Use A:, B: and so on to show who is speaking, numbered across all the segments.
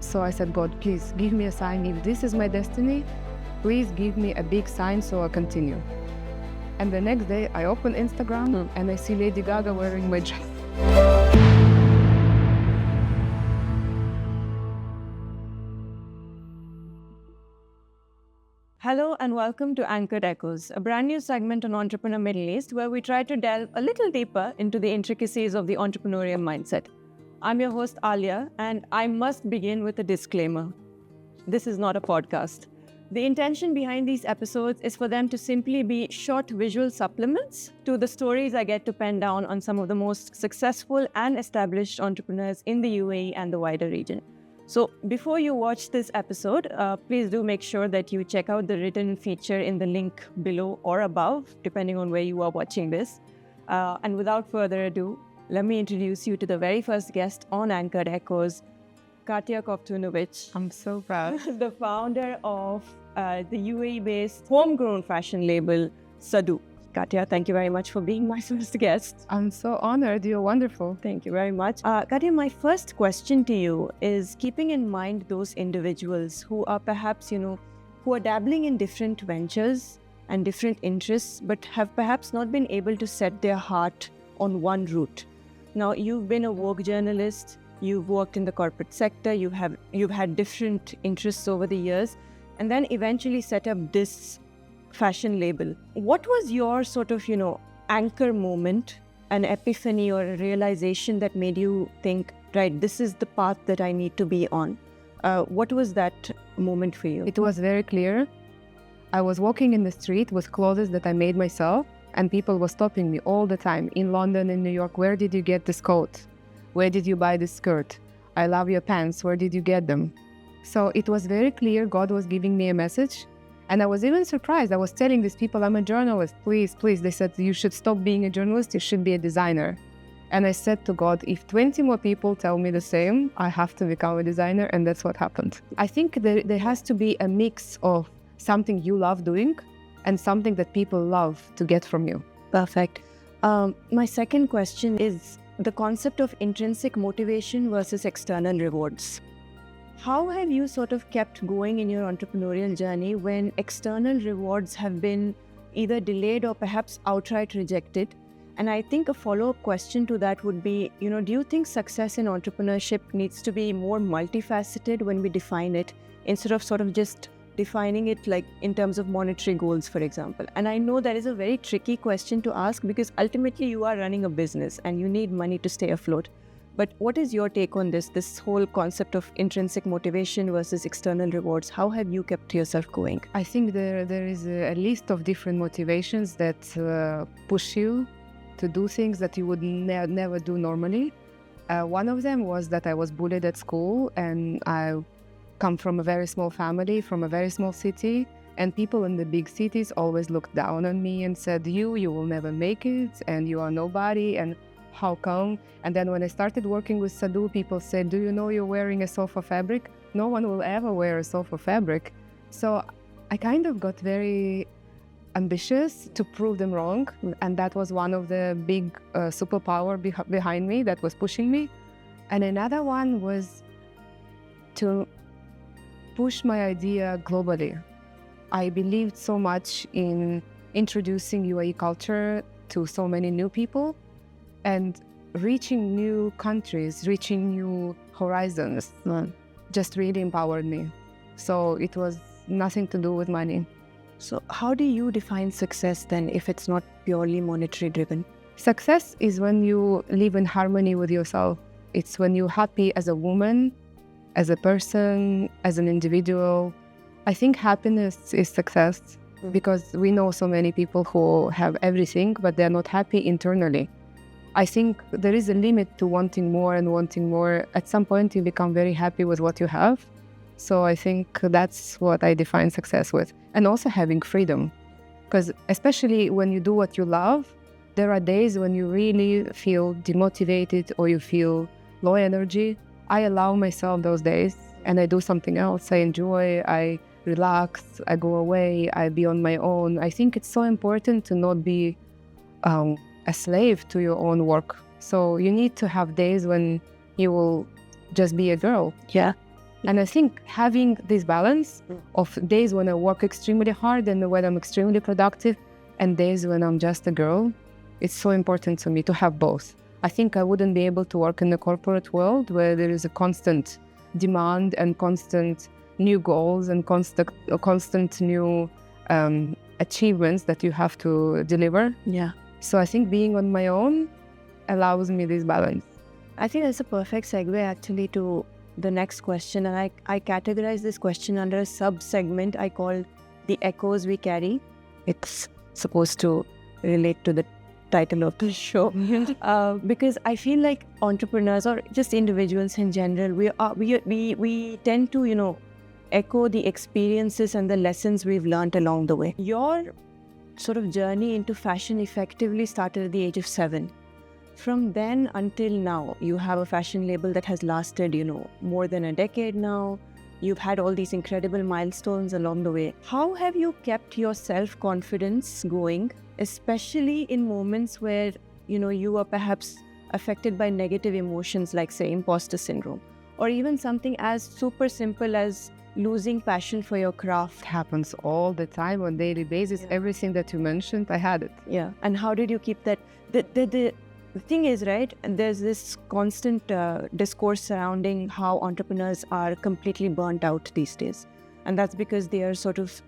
A: So I said, God, please give me a sign. If this is my destiny, please give me a big sign so I continue. And the next day I open Instagram and I see Lady Gaga wearing my dress.
B: Hello and welcome to Anchored Echoes, a brand new segment on Entrepreneur Middle East where we try to delve a little deeper into the intricacies of the entrepreneurial mindset. I'm your host Alia, and I must begin with a disclaimer. This is not a podcast. The intention behind these episodes is for them to simply be short visual supplements to the stories I get to pen down on some of the most successful and established entrepreneurs in the UAE and the wider region. So before you watch this episode, please do make sure that you check out the written feature in the link below or above, depending on where you are watching this. And without further ado, let me introduce you to the very first guest on Anchored Echoes, Katya Kovtunovich.
A: I'm so proud.
B: The founder of the UAE-based homegrown fashion label, 𝗔𝗰𝗵𝗆. Katya, thank you very much for being my first guest.
A: I'm so honored. You're wonderful.
B: Thank you very much. Katya, my first question to you is, keeping in mind those individuals who are perhaps, who are dabbling in different ventures and different interests, but have perhaps not been able to set their heart on one route. Now, you've been a Vogue journalist, you've worked in the corporate sector, you've had different interests over the years, and then eventually set up this fashion label. What was your sort of, anchor moment, an epiphany or a realization that made you think, right, this is the path that I need to be on? What was that moment for you?
A: It was very clear. I was walking in the street with clothes that I made myself, and people were stopping me all the time in London, in New York. Where did you get this coat? Where did you buy this skirt? I love your pants. Where did you get them? So it was very clear God was giving me a message. And I was even surprised. I was telling these people, I'm a journalist, please. They said, you should stop being a journalist, you should be a designer. And I said to God, if 20 more people tell me the same, I have to become a designer, and that's what happened. I think there has to be a mix of something you love doing and something that people love to get from you.
B: Perfect. My second question is the concept of intrinsic motivation versus external rewards. How have you sort of kept going in your entrepreneurial journey when external rewards have been either delayed or perhaps outright rejected? And I think a follow-up question to that would be, do you think success in entrepreneurship needs to be more multifaceted when we define it, instead of sort of just defining it like in terms of monetary goals, for example? And I know that is a very tricky question to ask because ultimately you are running a business and you need money to stay afloat. But what is your take on this whole concept of intrinsic motivation versus external rewards? How have you kept yourself going?
A: I think there is a list of different motivations that push you to do things that you would never do normally. One of them was that I was bullied at school, and I come from a very small family, from a very small city, and people in the big cities always looked down on me and said, you will never make it, and you are nobody, and how come? And then when I started working with 𝗔𝗰𝗆𝗆, people said, do you know you're wearing a sofa fabric? No one will ever wear a sofa fabric. So I kind of got very ambitious to prove them wrong. And that was one of the big superpower behind me that was pushing me. And another one was to push my idea globally. I believed so much in introducing UAE culture to so many new people, and reaching new countries, reaching new horizons, just really empowered me. So it was nothing to do with money.
B: So how do you define success then, if it's not purely monetary driven?
A: Success is when you live in harmony with yourself. It's when you're happy as a woman, as a person, as an individual. I think happiness is success, because we know so many people who have everything, but they're not happy internally. I think there is a limit to wanting more and wanting more. At some point, you become very happy with what you have. So I think that's what I define success with. And also having freedom. Because especially when you do what you love, there are days when you really feel demotivated or you feel low energy. I allow myself those days and I do something else. I enjoy, I relax, I go away, I be on my own. I think it's so important to not be a slave to your own work. So you need to have days when you will just be a girl.
B: Yeah.
A: And I think having this balance of days when I work extremely hard and when I'm extremely productive and days when I'm just a girl, it's so important to me to have both. I think I wouldn't be able to work in the corporate world where there is a constant demand and constant new goals and constant new achievements that you have to deliver.
B: Yeah.
A: So I think being on my own allows me this balance.
B: I think that's a perfect segue actually to the next question. And I categorize this question under a sub-segment I call the echoes we carry. It's supposed to relate to the title of the show. Because I feel like entrepreneurs or just individuals in general, we tend to, echo the experiences and the lessons we've learned along the way. Your sort of journey into fashion effectively started at the age of 7. From then until now, you have a fashion label that has lasted, more than a decade now. You've had all these incredible milestones along the way. How have you kept your self-confidence going, especially in moments where, you are perhaps affected by negative emotions like, say, imposter syndrome, or even something as super simple as losing passion for your craft?
A: It happens all the time on a daily basis. Everything that you mentioned, I had it.
B: Yeah. And how did you keep that? The thing is, right, there's this constant discourse surrounding how entrepreneurs are completely burnt out these days. And that's because they are sort of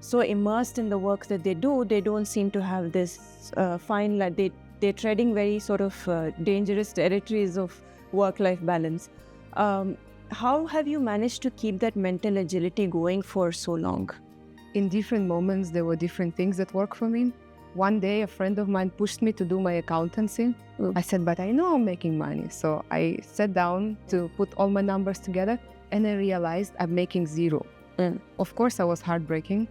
B: so immersed in the work that they do, they don't seem to have this fine line. They're treading very sort of dangerous territories of work-life balance. How have you managed to keep that mental agility going for so long?
A: In different moments, there were different things that work for me. One day, a friend of mine pushed me to do my accountancy. I said, but I know I'm making money. So I sat down to put all my numbers together and I realized I'm making 0. Of course, I was heartbroken.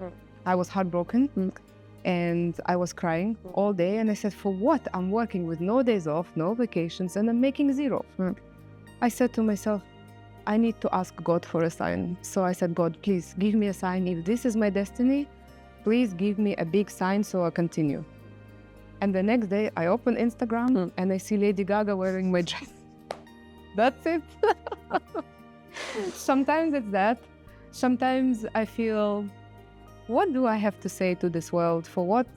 A: And I was crying all day. And I said, for what? I'm working with no days off, no vacations, and I'm making 0. I said to myself, I need to ask God for a sign. So I said, God, please give me a sign. If this is my destiny, please give me a big sign so I continue. And the next day, I open Instagram and I see Lady Gaga wearing my dress. That's it. Sometimes it's that. Sometimes I feel, what do I have to say to this world? For what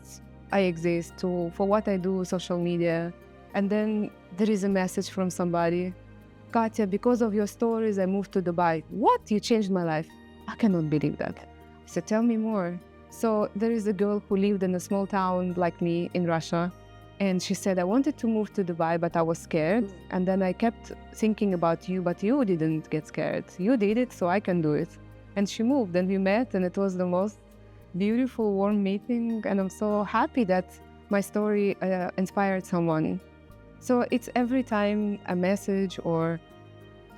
A: I exist, for what I do, social media. And then there is a message from somebody. Katya, because of your stories, I moved to Dubai. What? You changed my life. I cannot believe that. I said, tell me more. So there is a girl who lived in a small town like me in Russia. And she said, I wanted to move to Dubai, but I was scared. And then I kept thinking about you, but you didn't get scared. You did it, so I can do it. And she moved and we met and it was the most beautiful, warm meeting. And I'm so happy that my story inspired someone. So it's every time a message or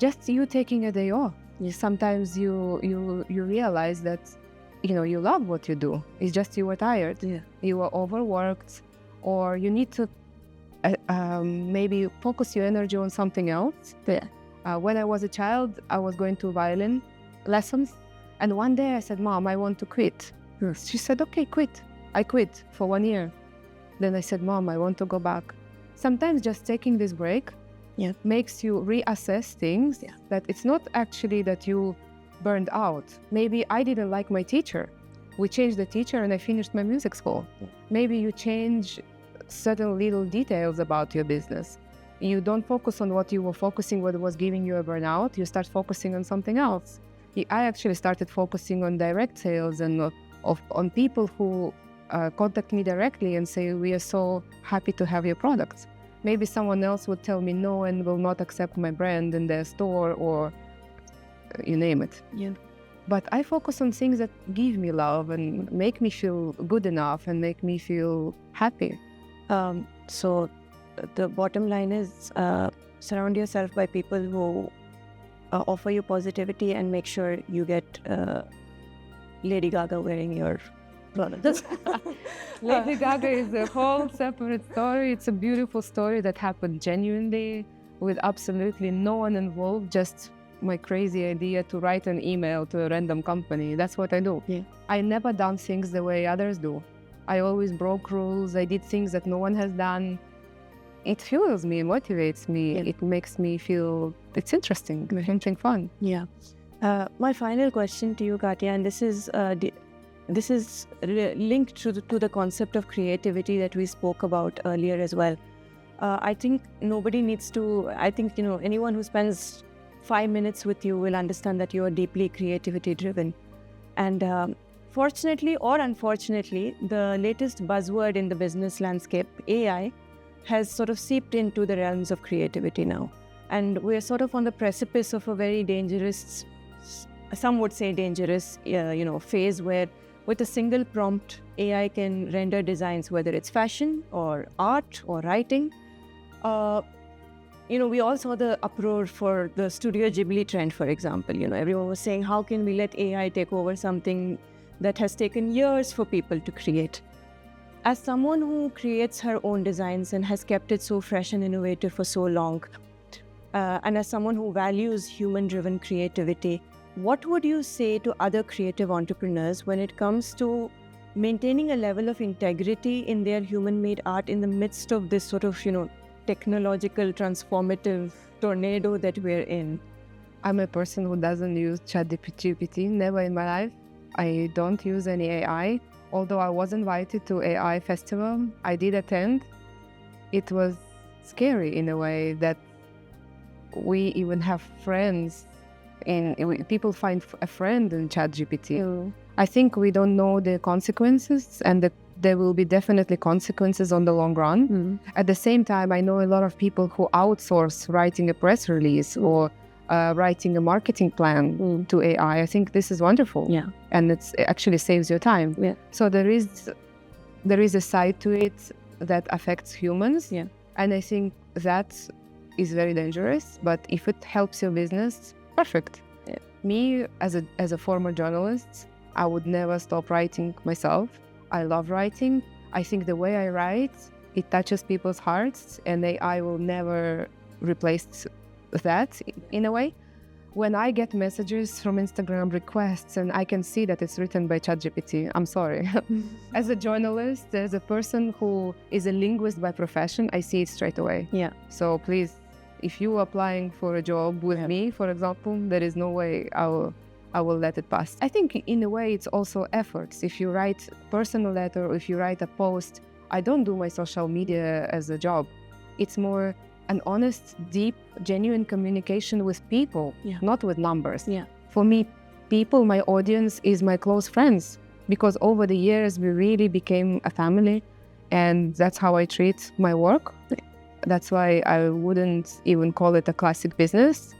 A: just you taking a day off. Sometimes you realize that you love what you do. It's just you were tired.
B: Yeah.
A: You were overworked, or you need to maybe focus your energy on something else.
B: Yeah.
A: When I was a child, I was going to violin lessons. And one day I said, Mom, I want to quit.
B: Yes.
A: She said, okay, quit. I quit for 1 year. Then I said, Mom, I want to go back. Sometimes just taking this break makes you reassess things. That it's not actually that you burned out. Maybe I didn't like my teacher. We changed the teacher and I finished my music school. Maybe you change certain little details about your business. You don't focus on what you were focusing, what was giving you a burnout. You start focusing on something else. I actually started focusing on direct sales and on people who contact me directly and say, we are so happy to have your products. Maybe someone else would tell me no and will not accept my brand in their store or you name it.
B: Yeah.
A: But I focus on things that give me love and make me feel good enough and make me feel happy.
B: So the bottom line is surround yourself by people who offer you positivity and make sure you get Lady Gaga wearing your products.
A: Lady Gaga is a whole separate story. It's a beautiful story that happened genuinely with absolutely no one involved, just my crazy idea to write an email to a random company. That's what I do.
B: Yeah.
A: I never done things the way others do. I always broke rules. I did things that no one has done. It fuels me, motivates me.
B: Yeah.
A: It makes me feel it's interesting, something fun.
B: Yeah. My final question to you, Katya, and this is linked to the concept of creativity that we spoke about earlier as well. I think nobody needs to. I think anyone who spends 5 minutes with you will understand that you are deeply creativity driven, and fortunately or unfortunately, the latest buzzword in the business landscape, AI, has sort of seeped into the realms of creativity now, and we are sort of on the precipice of a very dangerous, some would say dangerous, phase where with a single prompt, AI can render designs, whether it's fashion or art or writing. We all saw the uproar for the Studio Ghibli trend, for example. Everyone was saying, how can we let AI take over something that has taken years for people to create? As someone who creates her own designs and has kept it so fresh and innovative for so long, and as someone who values human-driven creativity, what would you say to other creative entrepreneurs when it comes to maintaining a level of integrity in their human-made art in the midst of this sort of, technological transformative tornado that we're in?
A: I'm a person who doesn't use ChatGPT, never in my life. I don't use any AI. Although I was invited to AI festival, I did attend. It was scary in a way that we even have friends. People find a friend in ChatGPT. I think we don't know the consequences, and there will be definitely consequences on the long run. At the same time, I know a lot of people who outsource writing a press release or writing a marketing plan to AI. I think this is wonderful.
B: Yeah.
A: And it actually saves your time.
B: Yeah.
A: So there is a side to it that affects humans.
B: Yeah.
A: And I think that is very dangerous. But if it helps your business, perfect.
B: Yeah.
A: Me, as a former journalist, I would never stop writing myself. I love writing. I think the way I write, it touches people's hearts, and AI will never replace that in a way. When I get messages from Instagram requests and I can see that it's written by ChatGPT, I'm sorry. As a journalist, as a person who is a linguist by profession, I see it straight away.
B: Yeah.
A: So please, if you are applying for a job with me, for example, there is no way I will let it pass. I think in a way it's also efforts. If you write a personal letter or if you write a post, I don't do my social media as a job. It's more an honest, deep, genuine communication with people, not with numbers.
B: Yeah.
A: For me, people, my audience, is my close friends, because over the years we really became a family, and that's how I treat my work. That's why I wouldn't even call it a classic business.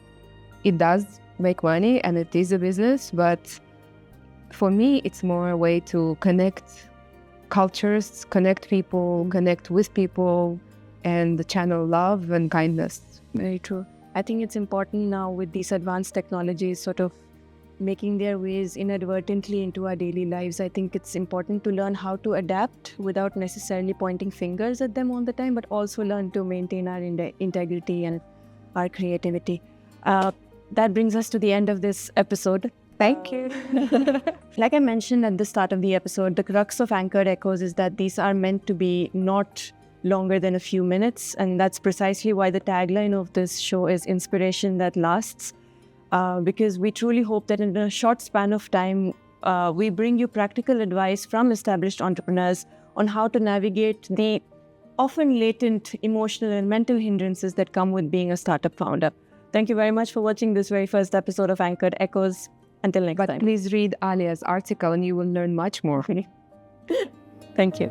A: It does make money and it is a business, but for me, it's more a way to connect cultures, connect people, connect with people, and channel love and kindness.
B: Very true. I think it's important now with these advanced technologies sort of making their ways inadvertently into our daily lives. I think it's important to learn how to adapt without necessarily pointing fingers at them all the time, but also learn to maintain our integrity and our creativity. That brings us to the end of this episode.
A: Thank you.
B: Like I mentioned at the start of the episode, the crux of Anchored Echoes is that these are meant to be not longer than a few minutes, and that's precisely why the tagline of this show is inspiration that lasts, because we truly hope that in a short span of time, we bring you practical advice from established entrepreneurs on how to navigate the often latent emotional and mental hindrances that come with being a startup founder. Thank you very much for watching this very first episode of Anchored Echoes. Until next time.
A: But please read Alia's article and you will learn much more.
B: Thank you.